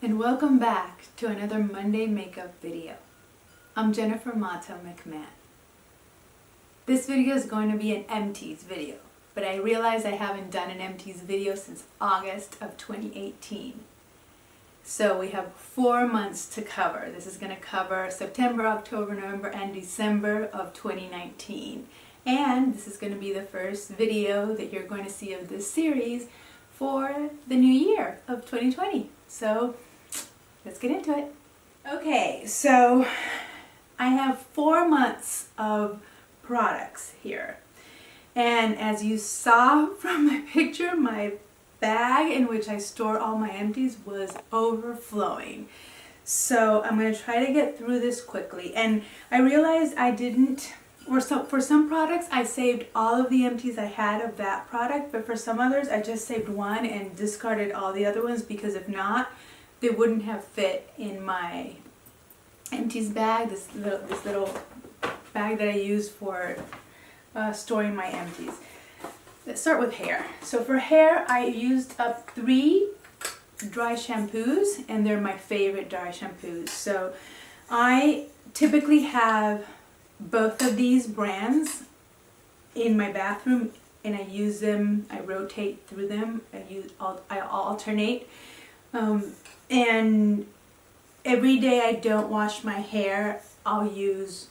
And welcome back to another Monday makeup video. I'm Jennifer Mata-McMahon. This video is going to be an Empties video, but I realize I haven't done an Empties video since August of 2018. So we have 4 months to cover. This is going to cover September, October, November, and December of 2019. And this is going to be the first video that you're going to see of this series for the new year of 2020. So let's get into it. Okay, so I have 4 months of products here. And as you saw from my picture, my bag in which I store all my empties was overflowing. So I'm going to try to get through this quickly. And I realized I didn't, for some products I saved all of the empties I had of that product, but for some others I just saved one and discarded all the other ones because if not, they wouldn't have fit in my empties bag, this little bag that I use for storing my empties. Let's start with hair. So for hair, I used up 3 dry shampoos, and they're my favorite dry shampoos. So I typically have both of these brands in my bathroom, and I use them, I rotate through them, I alternate. And every day I don't wash my hair, I'll use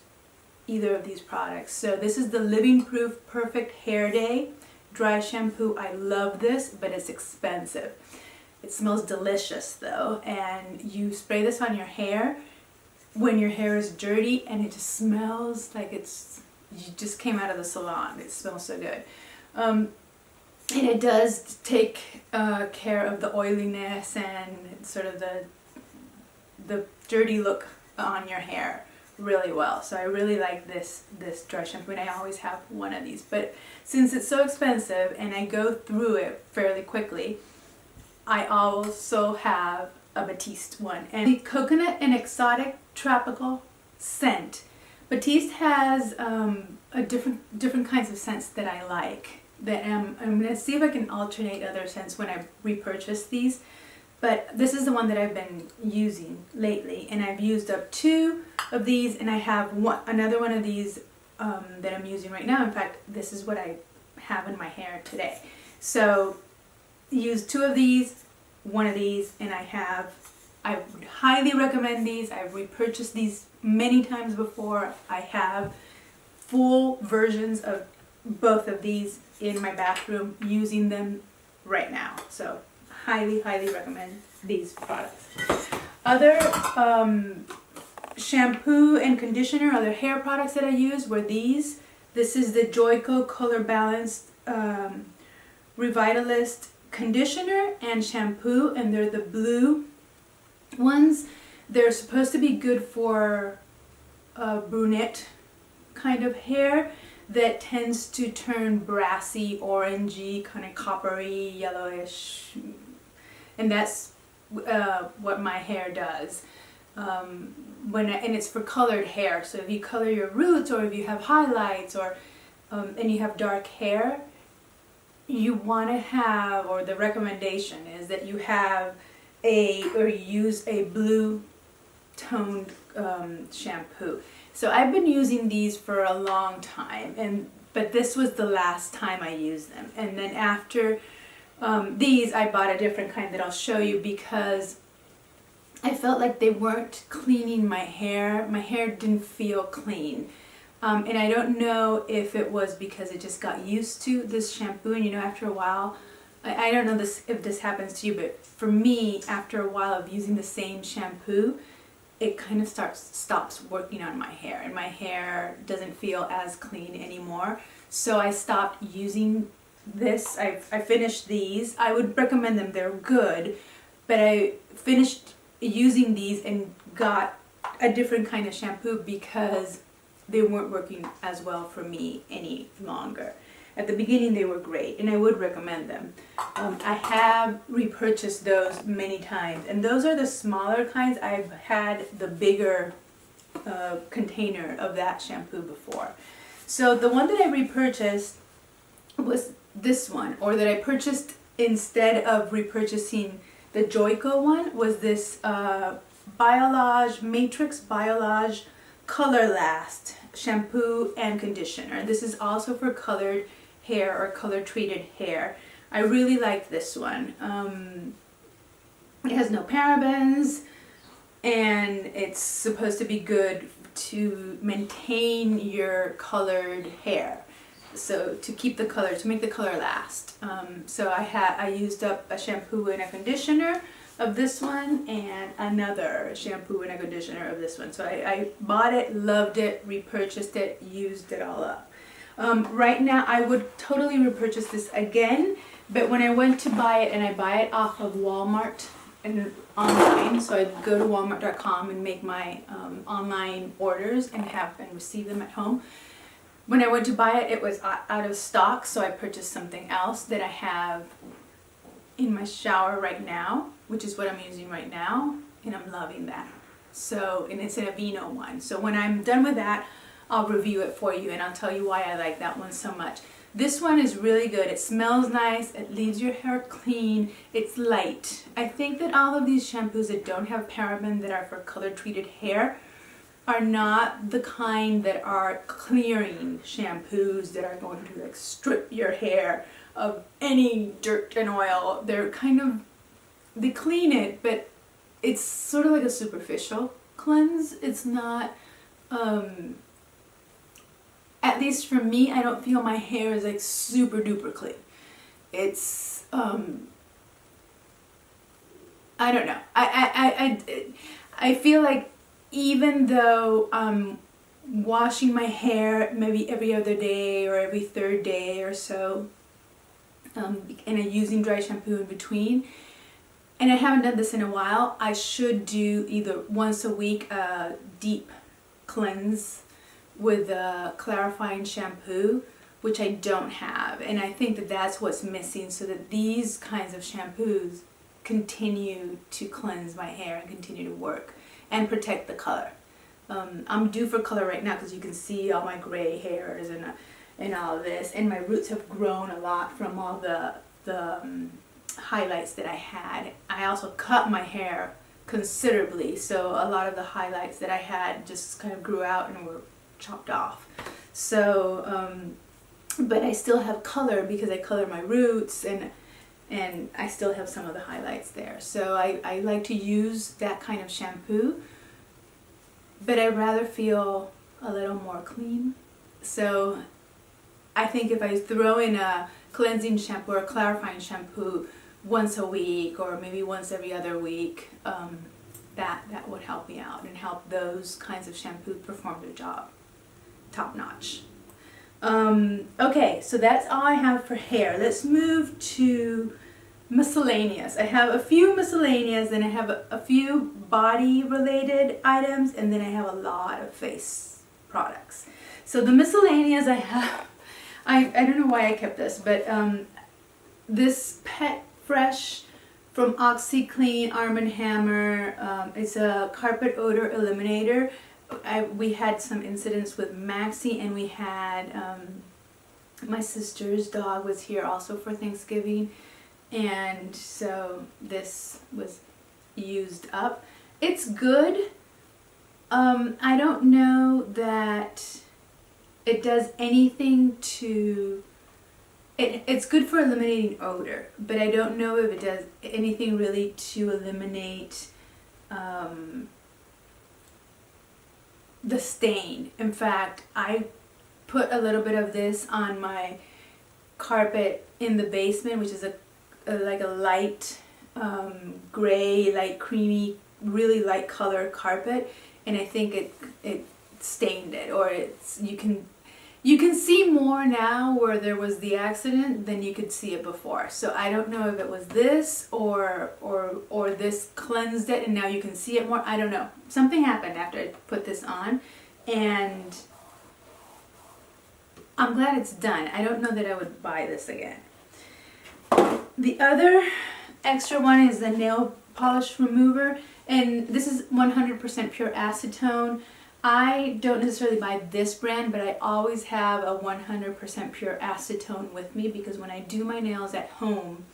either of these products. So this is the Living Proof Perfect Hair Day dry shampoo. I love this, but it's expensive. It smells delicious though, and you spray this on your hair when your hair is dirty, and it just smells like you just came out of the salon. It smells so good. And it does take care of the oiliness and sort of the dirty look on your hair really well. So I really like this dry shampoo, and I always have one of these. But since it's so expensive and I go through it fairly quickly, I also have a Batiste one. And the coconut and exotic tropical scent. Batiste has a different kinds of scents that I like. That I'm going to see if I can alternate other scents when I repurchase these. But this is the one that I've been using lately, and I've used up 2 of these, and I have another one of these that I'm using right now. In fact, this is what I have in my hair today. So use 2 of these, 1 of these, and I would highly recommend these. I've repurchased these many times before. I have full versions of both of these in my bathroom, using them right now. So highly recommend these products. Other shampoo and conditioner, other hair products that I used were these. This is the Joico Color Balanced Revitalist conditioner and shampoo, and they're the blue ones. They're supposed to be good for brunette kind of hair that tends to turn brassy, orangey, kind of coppery, yellowish, and that's what my hair does. And it's for colored hair. So if you color your roots, or if you have highlights, or and you have dark hair, you want to have, or the recommendation is that you have use a blue toned shampoo. So I've been using these for a long time, but this was the last time I used them. And then after these, I bought a different kind that I'll show you, because I felt like they weren't cleaning my hair. My hair didn't feel clean. And I don't know if it was because it just got used to this shampoo, and after a while, I don't know if this happens to you, but for me, after a while of using the same shampoo, it kind of stops working on my hair, and my hair doesn't feel as clean anymore. So I stopped using this. I finished these. I would recommend them. They're good, but I finished using these and got a different kind of shampoo because they weren't working as well for me any longer. At the beginning they were great, and I would recommend them. I have repurchased those many times, and those are the smaller kinds. I've had the bigger container of that shampoo before. So the one that I repurchased was this one, or that I purchased instead of repurchasing the Joico one, was this Matrix Biolage Color Last shampoo and conditioner. This is also for colored hair or color treated hair. I really like this one. It has no parabens, and it's supposed to be good to maintain your colored hair. So to keep the color, to make the color last. So I used up a shampoo and a conditioner of this one, and another shampoo and a conditioner of this one. So I bought it, loved it, repurchased it, used it all up. Right now I would totally repurchase this again, but when I went to buy it, and I buy it off of Walmart and online, so I'd go to walmart.com and make my online orders and receive them at home. When I went to buy it, it was out of stock, so I purchased something else that I have in my shower right now, which is what I'm using right now, and I'm loving that. So, and it's an Aveeno one. So when I'm done with that, I'll review it for you, and I'll tell you why I like that one so much. This one is really good. It smells nice. It leaves your hair clean. It's light. I think that all of these shampoos that don't have paraben, that are for color treated hair, are not the kind that are clearing shampoos that are going to like strip your hair of any dirt and oil. They're kind of, they clean it, but it's sort of like a superficial cleanse. It's not, at least for me, I don't feel my hair is like super duper clean. It's, I don't know. I feel like even though I'm washing my hair maybe every other day or every third day or so, and I'm using dry shampoo in between, and I haven't done this in a while, I should do either once a week a deep cleanse with a clarifying shampoo, which I don't have, and I think that that's what's missing, so that these kinds of shampoos continue to cleanse my hair and continue to work and protect the color. I'm due for color right now because you can see all my gray hairs and all of this, and my roots have grown a lot from all the highlights that I had. I also cut my hair considerably, so a lot of the highlights that I had just kind of grew out and were chopped off. So, but I still have color because I color my roots, and I still have some of the highlights there. So I like to use that kind of shampoo, but I'd rather feel a little more clean. So I think if I throw in a cleansing shampoo or a clarifying shampoo once a week or maybe once every other week, that would help me out and help those kinds of shampoos perform their job top notch. Okay, so that's all I have for hair. Let's move to miscellaneous. I have a few miscellaneous, and I have a few body related items, and then I have a lot of face products. So the miscellaneous I have, I don't know why I kept this, but this Pet Fresh from OxyClean Arm & Hammer. It's a carpet odor eliminator. We had some incidents with Maxie, and we had my sister's dog was here also for Thanksgiving, and so this was used up. It's good. I don't know that it does anything to it's good for eliminating odor, but I don't know if it does anything really to eliminate the stain. In fact, I put a little bit of this on my carpet in the basement, which is like a light gray, light creamy, really light colored carpet, and I think it stained it, or you can see more now where there was the accident than you could see it before. So I don't know if it was this or this cleansed it and now you can see it more. I don't know. Something happened after I put this on, and I'm glad it's done. I don't know that I would buy this again. The other extra one is the nail polish remover, and this is 100% pure acetone. I don't necessarily buy this brand, but I always have a 100% pure acetone with me because when I do my nails at home,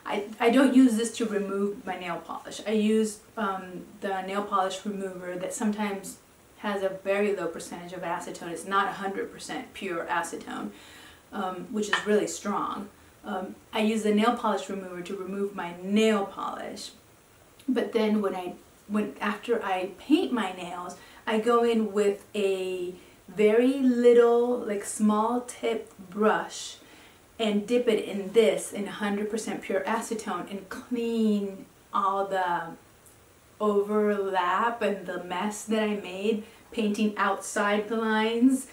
I don't use this to remove my nail polish. I use the nail polish remover that sometimes has a very low percentage of acetone. It's not 100% pure acetone, which is really strong. I use the nail polish remover to remove my nail polish, but then after I paint my nails, I go in with a very little, like small tip brush and dip it in this in 100% pure acetone and clean all the overlap and the mess that I made painting outside the lines,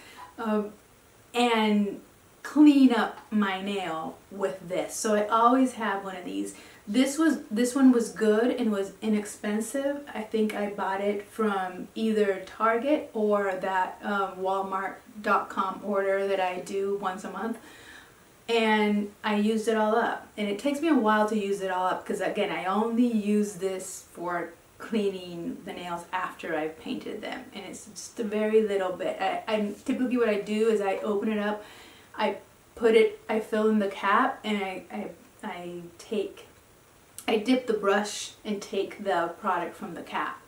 and clean up my nail with this. So I always have one of these. This one was good and was inexpensive. I think I bought it from either Target or that Walmart.com order that I do once a month. And I used it all up. And it takes me a while to use it all up because, again, I only use this for cleaning the nails after I've painted them. And it's just a very little bit. I typically what I do is I open it up, I fill in the cap, and I dip the brush and take the product from the cap.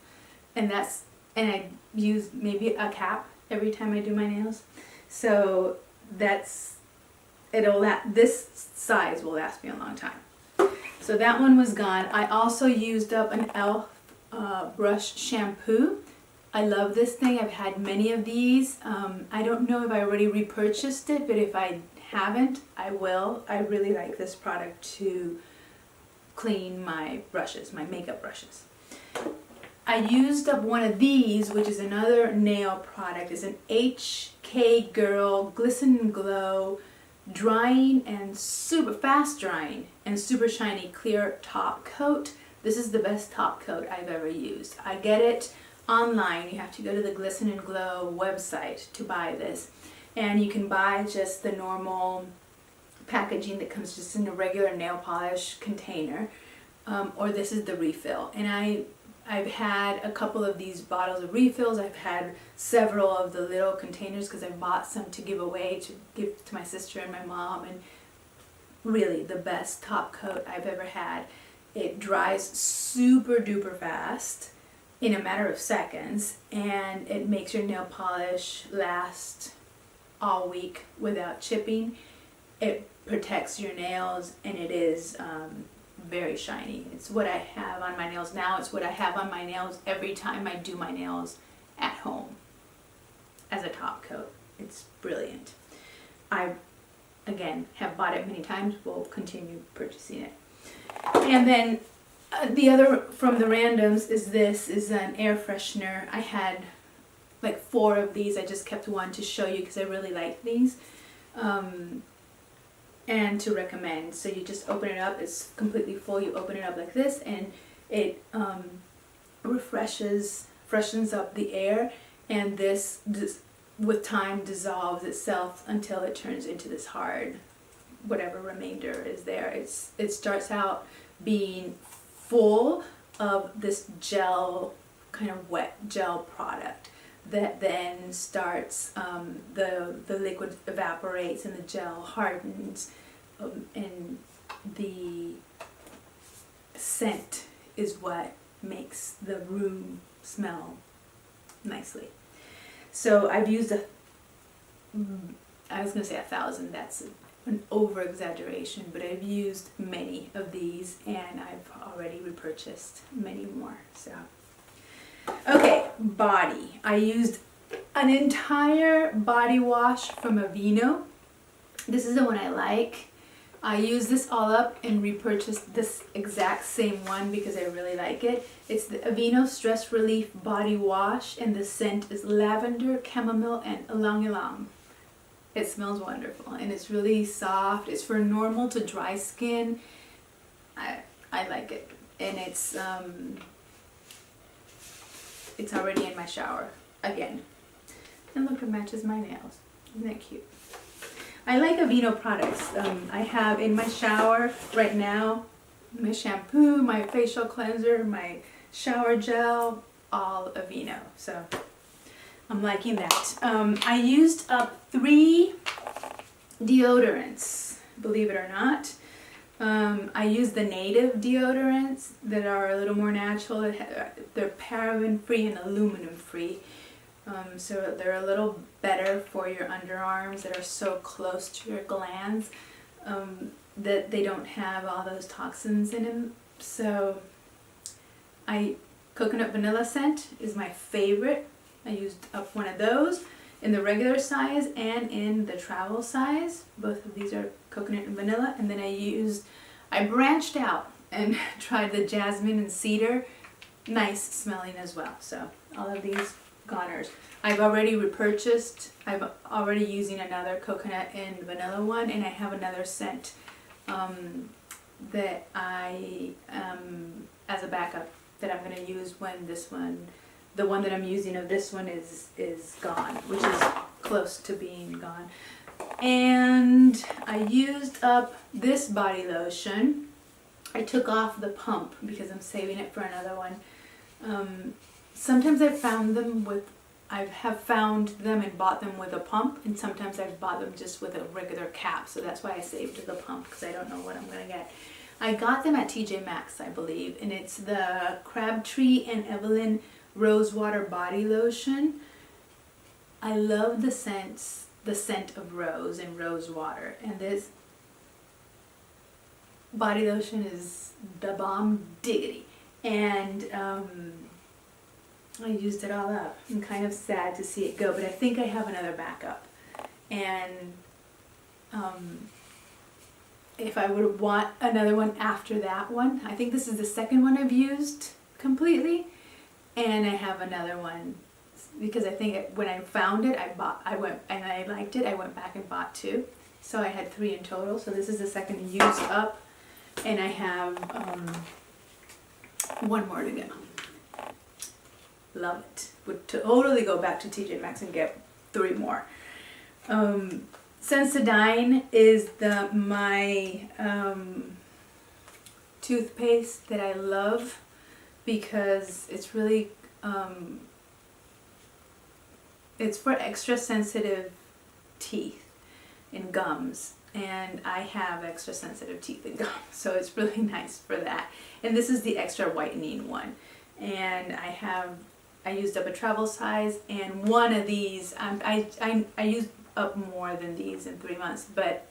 And I use maybe a cap every time I do my nails. So this size will last me a long time. So that one was gone. I also used up an e.l.f. Brush shampoo. I love this thing. I've had many of these. I don't know if I already repurchased it, but if I haven't, I will. I really like this product to clean my brushes, my makeup brushes. I used up one of these, which is another nail product. It's an HK Girl Glisten and Glow drying and super fast drying and super shiny clear top coat. This is the best top coat I've ever used. I get it online. You have to go to the Glisten and Glow website to buy this, and you can buy just the normal packaging that comes just in a regular nail polish container, or this is the refill. And I've had a couple of these bottles of refills. I've had several of the little containers because I bought some to give away, to give to my sister and my mom, and really the best top coat I've ever had. It dries super duper fast in a matter of seconds, and it makes your nail polish last all week without chipping. It protects your nails, and it is very shiny. It's what I have on my nails now. It's what I have on my nails every time I do my nails at home as a top coat. It's brilliant. I, again, have bought it many times. Will continue purchasing it. And then the other from the randoms is an air freshener. I had like 4 of these. I just kept one to show you because I really like these. And to recommend. So you just open it up, it's completely full, you open it up like this, and it freshens up the air, and this with time dissolves itself until it turns into this hard, whatever remainder is there. It starts out being full of this gel, kind of wet gel product that then starts, the liquid evaporates and the gel hardens, and the scent is what makes the room smell nicely. So I've used I was going to say 1,000, that's an over exaggeration, but I've used many of these, and I've already repurchased many more. So okay, body. I used an entire body wash from Aveeno. This is the one I like. I used this all up and repurchased this exact same one because I really like it. It's the Aveeno Stress Relief Body Wash, and the scent is lavender, chamomile, and ylang ylang. It smells wonderful, and it's really soft. It's for normal to dry skin. I like it, and it's already in my shower again. And look, it matches my nails. Isn't that cute? I like Aveeno products. I have in my shower right now my shampoo, my facial cleanser, my shower gel, all Aveeno. So I'm liking that. I used up 3 deodorants, believe it or not. I use the native deodorants that are a little more natural. They're paraben free and aluminum free. So they're a little better for your underarms that are so close to your glands that they don't have all those toxins in them. So coconut vanilla scent is my favorite. I used up one of those in the regular size and in the travel size. Both of these are coconut and vanilla. And then I branched out and tried the jasmine and cedar. Nice smelling as well. So all of these goners. I've already repurchased. I'm already using another coconut and vanilla one, and I have another scent that as a backup that I'm going to use when the one that I'm using of this one is gone, which is close to being gone. And I used up this body lotion. I took off the pump because I'm saving it for another one. Sometimes I have found them and bought them with a pump, and sometimes I've bought them just with a regular cap, so that's why I saved the pump, because I don't know what I'm going to get. I got them at TJ Maxx, I believe, and it's the Crabtree and Evelyn Rosewater Body Lotion. I love the scent of rose and rose water, and this body lotion is the bomb diggity. And I used it all up. I'm kind of sad to see it go, but I think I have another backup. And if I would want another one after that one, I think this is the second one I've used completely, and I have another one because I think when I found it, I went and I liked it. I went back and bought two, so I had 3 in total. So this is the second use up, and I have one more to go. Love it. Would totally go back to TJ Maxx and get 3 more. Sensodyne is my toothpaste that I love because it's really it's for extra sensitive teeth and gums, and I have extra sensitive teeth and gums, so it's really nice for that. And this is the extra whitening one, and I used up a travel size, and one of these, I used up more than these in 3 months, but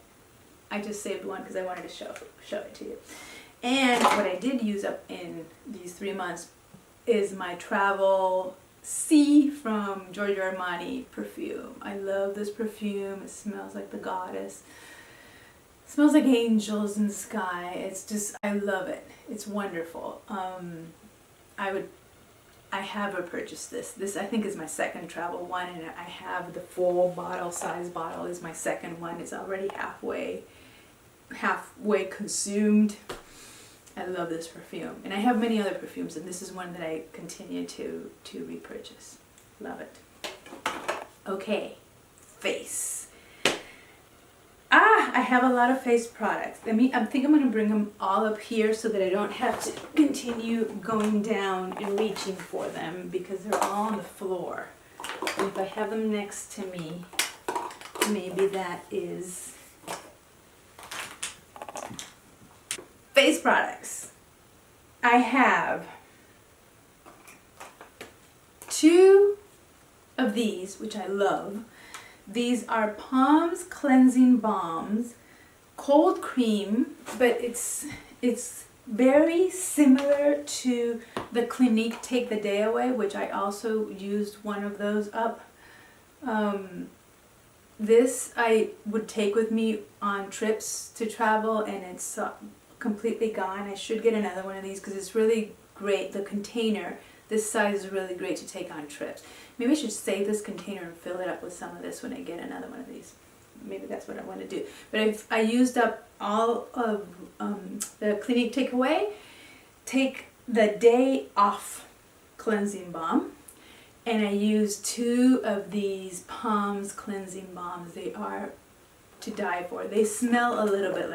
I just saved one because I wanted to show it to you. And what I did use up in these 3 months is my Travel C from Giorgio Armani perfume. I love this perfume. It smells like the goddess. It smells like angels in the sky. It's just, I love it. It's wonderful. I have repurchased this. This I think is my second travel one, and I have the full bottle, size bottle is my second one. It's already halfway consumed. I love this perfume, and I have many other perfumes, and this is one that I continue to repurchase. Love it. Okay, face. I have a lot of face products. I think I'm going to bring them all up here so that I don't have to continue going down and reaching for them because they're all on the floor. And if I have them next to me, maybe that is face products. I have 2 of these, which I love. These are Palms Cleansing Balms, cold cream, but it's very similar to the Clinique Take the Day Away, which I also used one of those up. This I would take with me on trips to travel, and it's completely gone. I should get another one of these because it's really great. The container, this size is really great to take on trips. Maybe I should save this container and fill it up with some of this when I get another one of these. Maybe that's what I want to do. But I used up all of the Clinique Take the Day Off Cleansing Balm. And I used 2 of these Palms Cleansing Balms. They are to die for. They smell a little bit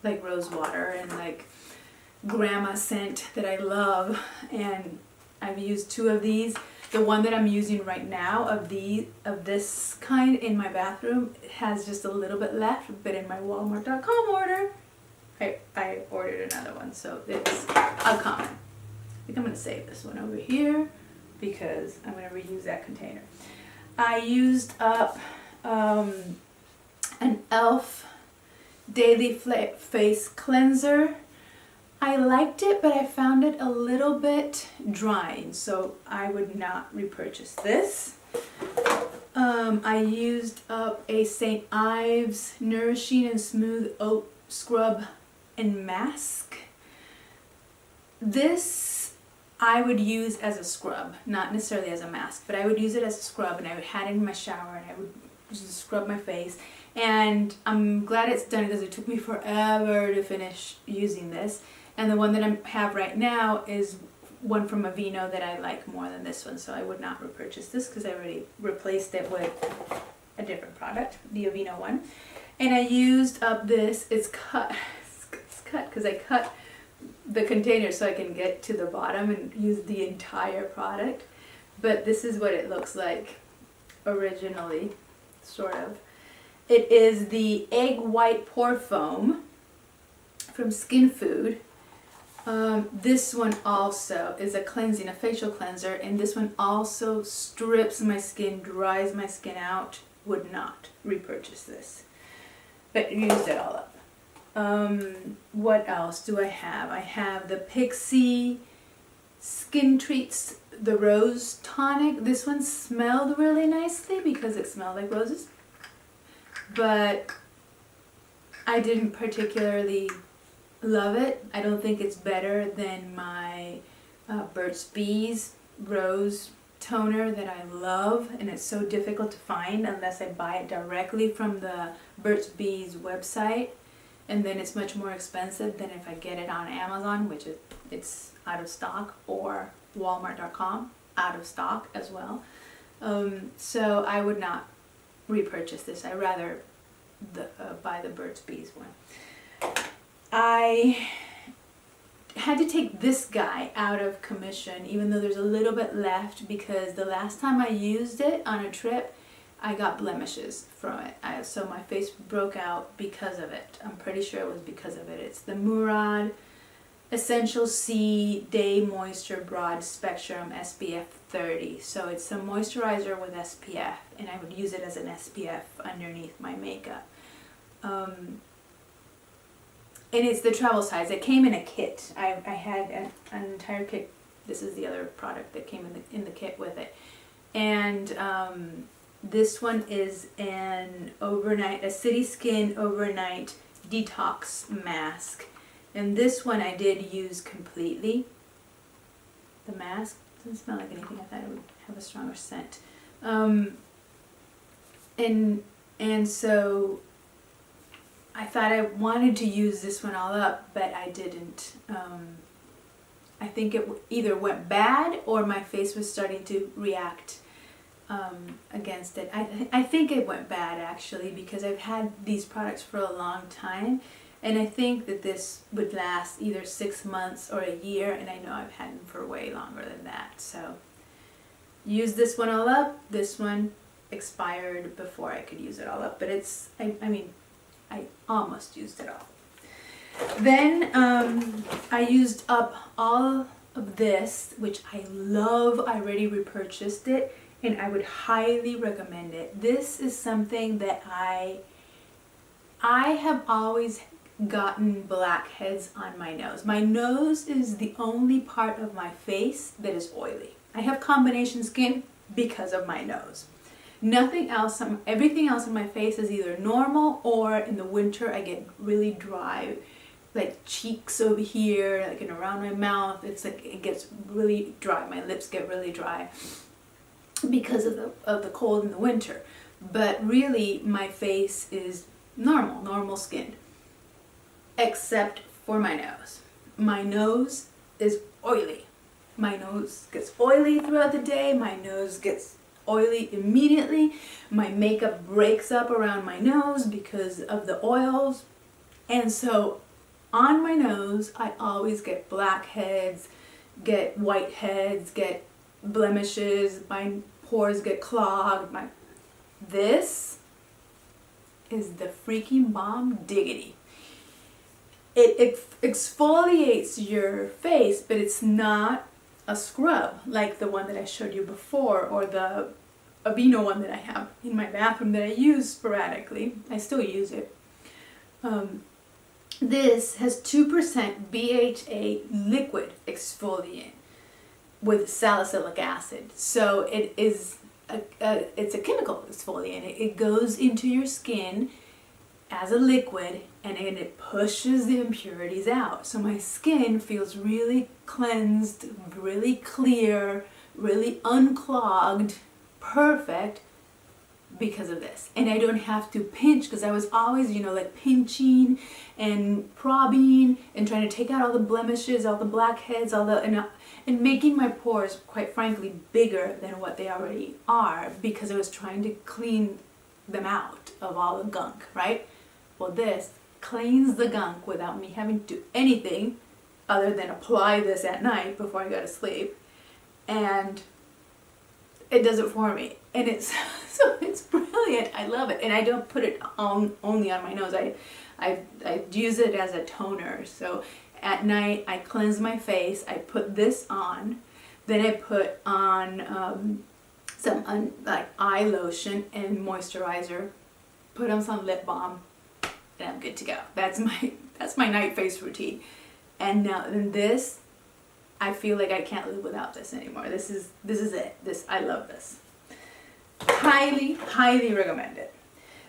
like rose water and like grandma scent that I love. And I've used 2 of these. The one that I'm using right now of this kind in my bathroom has just a little bit left, but in my Walmart.com order, I ordered another one, so it's a common. I think I'm going to save this one over here because I'm going to reuse that container. I used up an e.l.f. Daily Face Cleanser. I liked it, but I found it a little bit drying, so I would not repurchase this. I used up a St. Ives Nourishing and Smooth Oat Scrub and Mask. This I would use as a scrub, not necessarily as a mask, but I would use it as a scrub, and I would have it in my shower and I would just scrub my face. And I'm glad it's done because it took me forever to finish using this. And the one that I have right now is one from Aveeno that I like more than this one, so I would not repurchase this because I already replaced it with a different product, the Aveeno one. And I used up this, it's cut because I cut the container so I can get to the bottom and use the entire product. But this is what it looks like originally, sort of. It is the Egg White Pore Foam from Skin Food. This one also is a cleansing, a facial cleanser, and this one also strips my skin, dries my skin out. Would not repurchase this, but used it all up. What else do I have? I have the Pixie Skin Treats, the Rose Tonic. This one smelled really nicely because it smelled like roses, but I didn't particularly love it. I don't think it's better than my Burt's Bees Rose Toner that I love, and it's so difficult to find unless I buy it directly from the Burt's Bees website, and then it's much more expensive than if I get it on Amazon, which it's out of stock, or Walmart.com, out of stock as well. So I would not repurchase this. I'd rather buy the Burt's Bees one. I had to take this guy out of commission, even though there's a little bit left, because the last time I used it on a trip, I got blemishes from it. So my face broke out because of it. I'm pretty sure it was because of it. It's the Murad Essential C Day Moisture Broad Spectrum SPF 30. So it's a moisturizer with SPF, and I would use it as an SPF underneath my makeup. And it's the travel size. It came in a kit. I had an entire kit. This is the other product that came in the kit with it. And this one is a City Skin Overnight Detox Mask. And this one I did use completely. The mask doesn't smell like anything. I thought it would have a stronger scent. And so I thought I wanted to use this one all up, but I didn't. I think it either went bad or my face was starting to react against it. I think it went bad actually, because I've had these products for a long time, and I think that this would last either 6 months or a year, and I know I've had them for way longer than that. So use this one all up. This one expired before I could use it all up, but it's, I mean, I almost used it all. Then I used up all of this, which I love. I already repurchased it, and I would highly recommend it. This is something that I have always gotten blackheads on my nose. My nose is the only part of my face that is oily. I have combination skin because of my nose. Nothing else, everything else on my face is either normal, or in the winter I get really dry, like cheeks over here, like and around my mouth. It's like it gets really dry. My lips get really dry because of the cold in the winter. But really my face is normal skinned, except for my nose. My nose is oily. My nose gets oily throughout the day. My nose gets oily immediately. My makeup breaks up around my nose because of the oils, and so on my nose I always get blackheads, get whiteheads, get blemishes, my pores get clogged. This is the freaking bomb diggity. it exfoliates your face, but it's not a scrub like the one that I showed you before, or the Aveeno one that I have in my bathroom that I use sporadically. I still use it. This has 2% BHA liquid exfoliant with salicylic acid. So it is it's a chemical exfoliant. It goes into your skin as a liquid, and it pushes the impurities out. So my skin feels really cleansed, really clear, really unclogged, perfect because of this. And I don't have to pinch, because I was always, you know, like pinching and probbing and trying to take out all the blemishes, all the blackheads, and making my pores, quite frankly, bigger than what they already are, because I was trying to clean them out of all the gunk, right? Well, this cleans the gunk without me having to do anything other than apply this at night before I go to sleep, and it does it for me. And it's so it's brilliant. I love it. And I don't put it only on my nose. I use it as a toner. So at night I cleanse my face. I put this on. Then I put on some like eye lotion and moisturizer. Put on some lip balm, and I'm good to go. That's my night face routine. And now in this, I feel like I can't live without this anymore. This is it. I love this. Highly recommend it.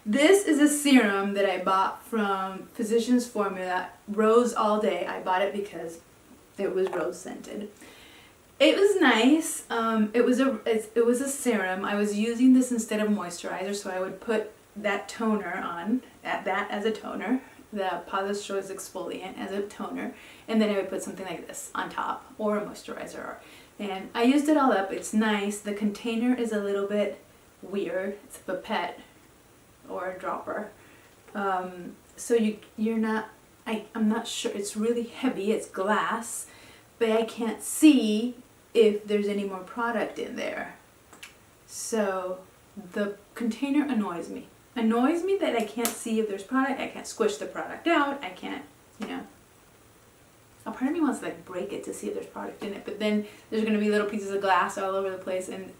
This is a serum that I bought from Physicians Formula, Rose All Day. I bought it because it was rose scented. It was nice. It was a serum. I was using this instead of moisturizer, so I would put that toner on, that as a toner, the Paula's Choice exfoliant as a toner, and then I would put something like this on top, or a moisturizer. And I used it all up. It's nice. The container is a little bit weird. It's a pipette or a dropper. So you're not, I'm not sure. It's really heavy. It's glass, but I can't see if there's any more product in there. So the container annoys me. Annoys me that I can't see if there's product. I can't squish the product out. I can't, you know. A part of me wants to like break it to see if there's product in it, but then there's going to be little pieces of glass all over the place, and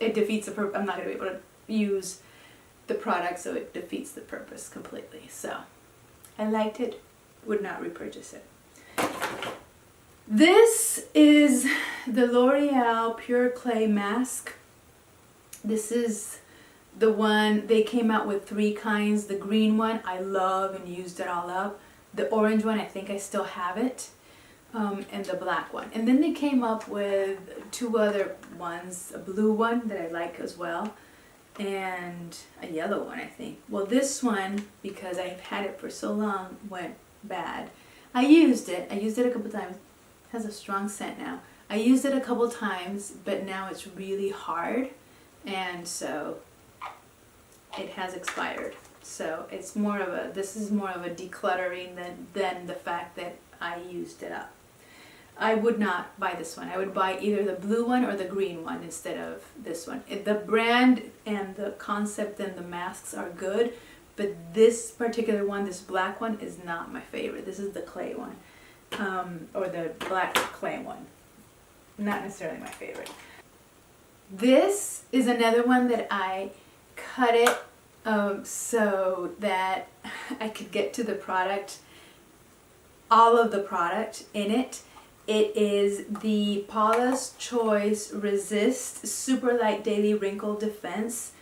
it defeats the purpose. I'm not going to be able to use the product, so it defeats the purpose completely. So I liked it. Would not repurchase it. This is the L'Oreal Pure Clay Mask. This is the one, they came out with 3 kinds. The green one I love and used it all up. The orange one, I think I still have it. And the black one. And then they came up with 2 other ones. A blue one that I like as well, and a yellow one, I think. Well, this one, because I've had it for so long, went bad. I used it a couple times. It has a strong scent now. I used it a couple times, but now it's really hard, and so it has expired. So it's more of a, this is more of a decluttering than the fact that I used it up. I would not buy this one. I would buy either the blue one or the green one instead of this one. The brand and the concept and the masks are good, but this particular one, this black one, is not my favorite. This is the clay one, or the black clay one. Not necessarily my favorite. This is another one that I cut it so that I could get to the product, all of the product in it. It is the Paula's Choice Resist Super Light Daily Wrinkle Defense.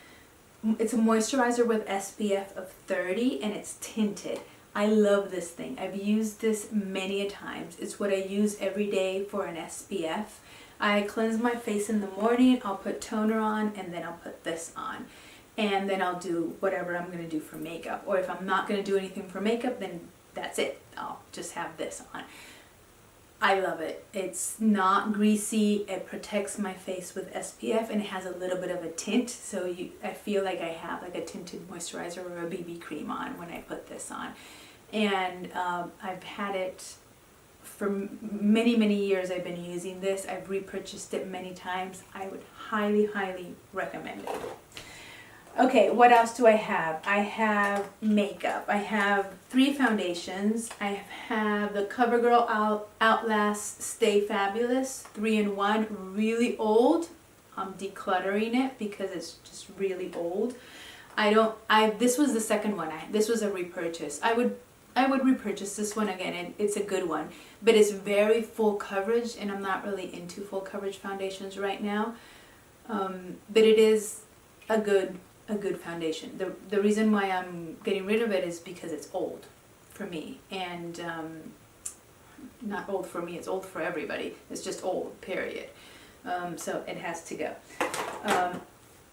It's a moisturizer with SPF of 30, and it's tinted. I love this thing. I've used this many a times. It's what I use every day for an SPF. I cleanse my face in the morning, I'll put toner on, and then I'll put this on. And then I'll do whatever I'm going to do for makeup. Or if I'm not going to do anything for makeup, then that's it. I'll just have this on. I love it. It's not greasy. It protects my face with SPF, and it has a little bit of a tint. So I feel like I have like a tinted moisturizer or a BB cream on when I put this on. And I've had it for many years. I've been using this. I've repurchased it many times. I would highly recommend it. Okay, what else do I have? I have makeup. I have 3 foundations. I have the CoverGirl Outlast Stay Fabulous 3-in-1, really old. I'm decluttering it because it's just really old. This was the second one. This was a repurchase. I would repurchase this one again, and it's a good one. But it's very full coverage, and I'm not really into full coverage foundations right now. But it is a good foundation. The reason why I'm getting rid of it is because it's old for me, and not old for me, it's old for everybody. It's just old, period. So it has to go.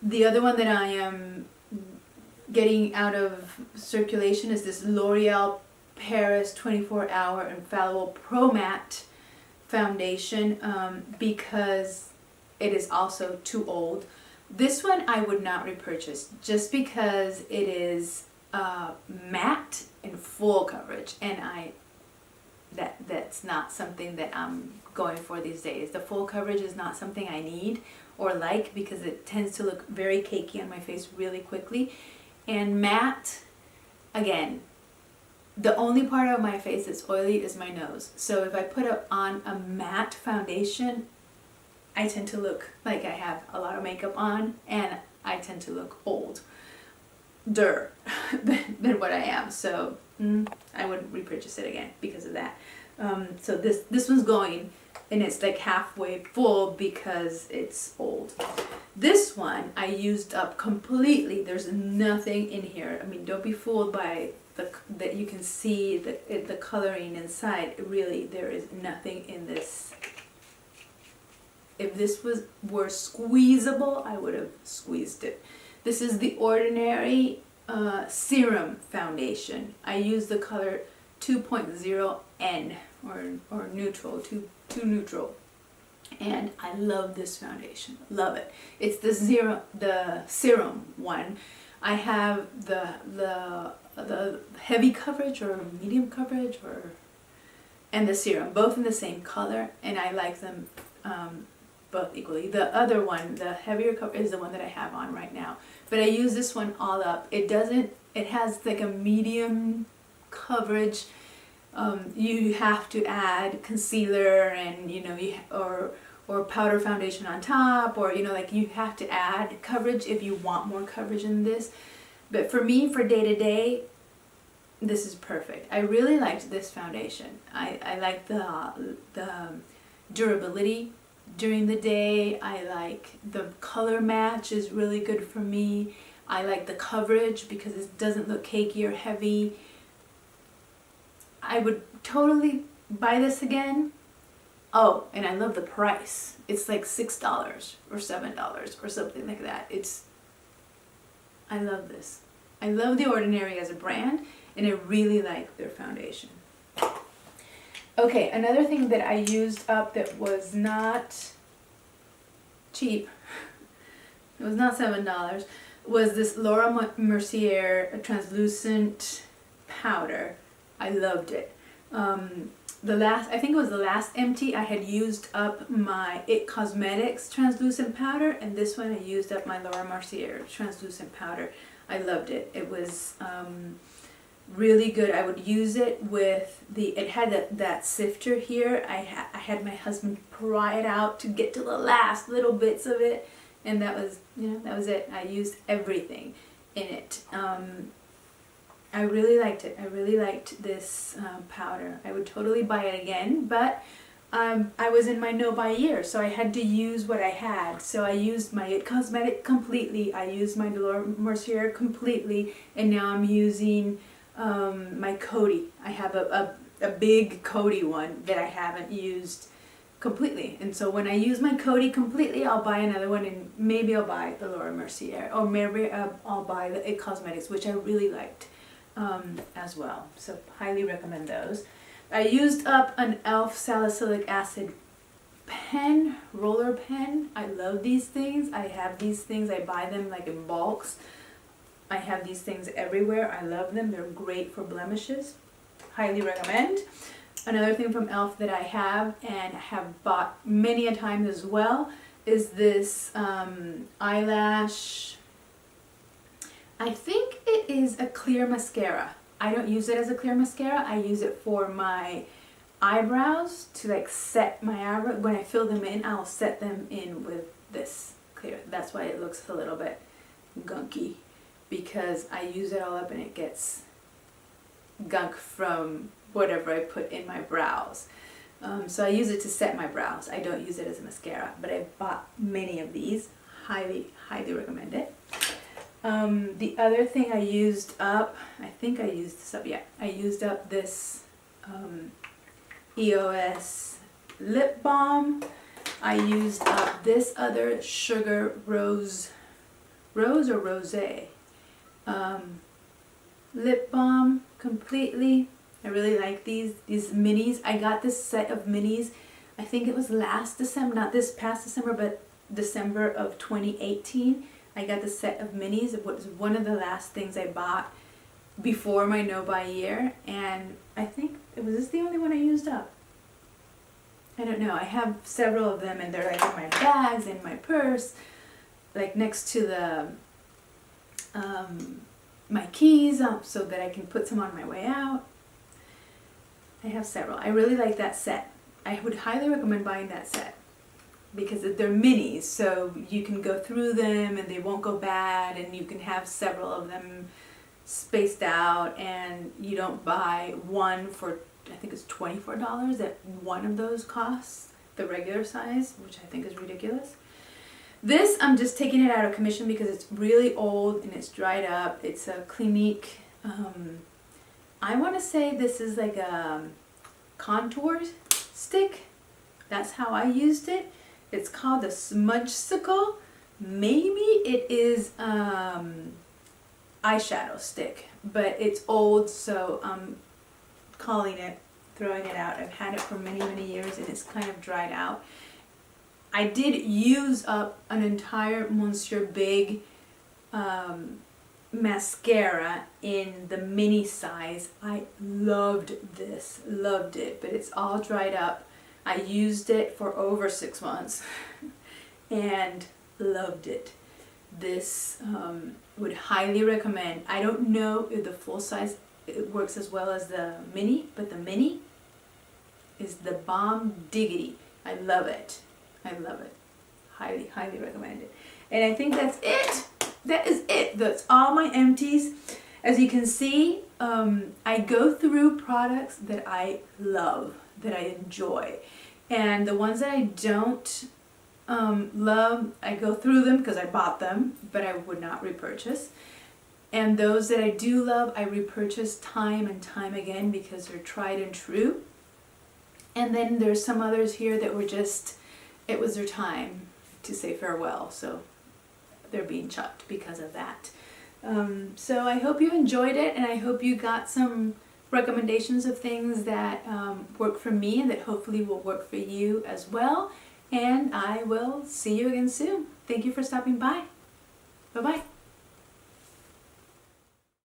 The other one that I am getting out of circulation is this L'Oreal Paris 24-Hour Infallible Pro Matte Foundation, because it is also too old. This one I would not repurchase just because it is matte and full coverage, and that's not something that I'm going for these days. The full coverage is not something I need or like, because it tends to look very cakey on my face really quickly. And matte, again, the only part of my face that's oily is my nose. So if I put on a matte foundation, I tend to look like I have a lot of makeup on, and I tend to look older than what I am. So I wouldn't repurchase it again because of that. So this one's going, and it's like halfway full because it's old. This one I used up completely. There's nothing in here. I mean, don't be fooled by that you can see the coloring inside. Really, there is nothing in this. If this were squeezable, I would have squeezed it. This is the Ordinary Serum Foundation. I use the color 2.0N or neutral, too neutral. And I love this foundation. Love it. It's the serum one. I have the heavy coverage or medium coverage and the serum, both in the same color, and I like them both equally. The other one, the heavier cover, is the one that I have on right now. But I use this one all up. It has like a medium coverage. You have to add concealer and or powder foundation on top, or like you have to add coverage if you want more coverage in this. But for me, for day to day, this is perfect. I really liked this foundation. I like the durability during the day. I like the color match is really good for me. I like the coverage because it doesn't look cakey or heavy. I would totally buy this again. Oh, and I love the price. It's like $6 or $7 or something like that. I love this. I love The Ordinary as a brand, and I really like their foundation. Okay, another thing that I used up that was not cheap, it was not $7, was this Laura Mercier translucent powder. I loved it. I think it was the last empty, I had used up my IT Cosmetics translucent powder, and this one I used up my Laura Mercier translucent powder. I loved it. It was really good. I would use it with it had that sifter here. I had my husband pry it out to get to the last little bits of it, and that was it. I used everything in it. I really liked it. I really liked this powder. I would totally buy it again, but I was in my no-buy year, so I had to use what I had. So I used my IT Cosmetic completely. I used my Laura Mercier completely, and now I'm using my Coty. I have a big Coty one that I haven't used completely, and so when I use my Coty completely, I'll buy another one, and maybe I'll buy the Laura Mercier, or maybe I'll buy the IT Cosmetics, which I really liked as well. So highly recommend those. I used up an e.l.f. salicylic acid pen, roller pen. I love these things. I have these things. I buy them like in bulks. I have these things everywhere. I love them. They're great for blemishes. Highly recommend. Another thing from e.l.f. that I have and have bought many a time as well is this eyelash I think it is a clear mascara. I don't use it as a clear mascara. I use it for my eyebrows to like set my eyebrows. When I fill them in, I'll set them in with this clear. That's why it looks a little bit gunky, because I use it all up and it gets gunk from whatever I put in my brows. So I use it to set my brows. I don't use it as a mascara, but I bought many of these. Highly, highly recommend it. The other thing I used up, I think I used this up, yeah. I used up this EOS lip balm. I used up this other Sugar Rose or Rosé lip balm completely. I really like these minis. I got this set of minis, I think it was last December, not this past December, but December of 2018. I got the set of minis. It was one of the last things I bought before my no-buy year, and I think, was this the only one I used up? I don't know. I have several of them, and they're like in my bags, in my purse, like next to the my keys, so that I can put some on my way out. I have several. I really like that set. I would highly recommend buying that set because they're minis, so you can go through them and they won't go bad, and you can have several of them spaced out, and you don't buy one for, I think it's $24 that one of those costs the regular size, which I think is ridiculous. This, I'm just taking it out of commission because it's really old and it's dried up. It's a Clinique, I want to say this is like a contour stick. That's how I used it. It's called a Smudgesicle. Maybe it is eyeshadow stick, but it's old, so I'm calling it, throwing it out. I've had it for many, many years and it's kind of dried out. I did use up an entire Monsieur Big mascara in the mini size. I loved this, loved it, but it's all dried up. I used it for over 6 months and loved it. This would highly recommend. I don't know if the full size it works as well as the mini, but the mini is the bomb diggity. I love it. I love it. Highly, highly recommend it. And I think that's it. That is it. That's all my empties. As you can see, I go through products that I love, that I enjoy. And the ones that I don't love, I go through them because I bought them, but I would not repurchase. And those that I do love, I repurchase time and time again because they're tried and true. And then there's some others here that were just, it was their time to say farewell, so they're being chucked because of that. So I hope you enjoyed it, and I hope you got some recommendations of things that work for me and that hopefully will work for you as well. And I will see you again soon. Thank you for stopping by. Bye-bye.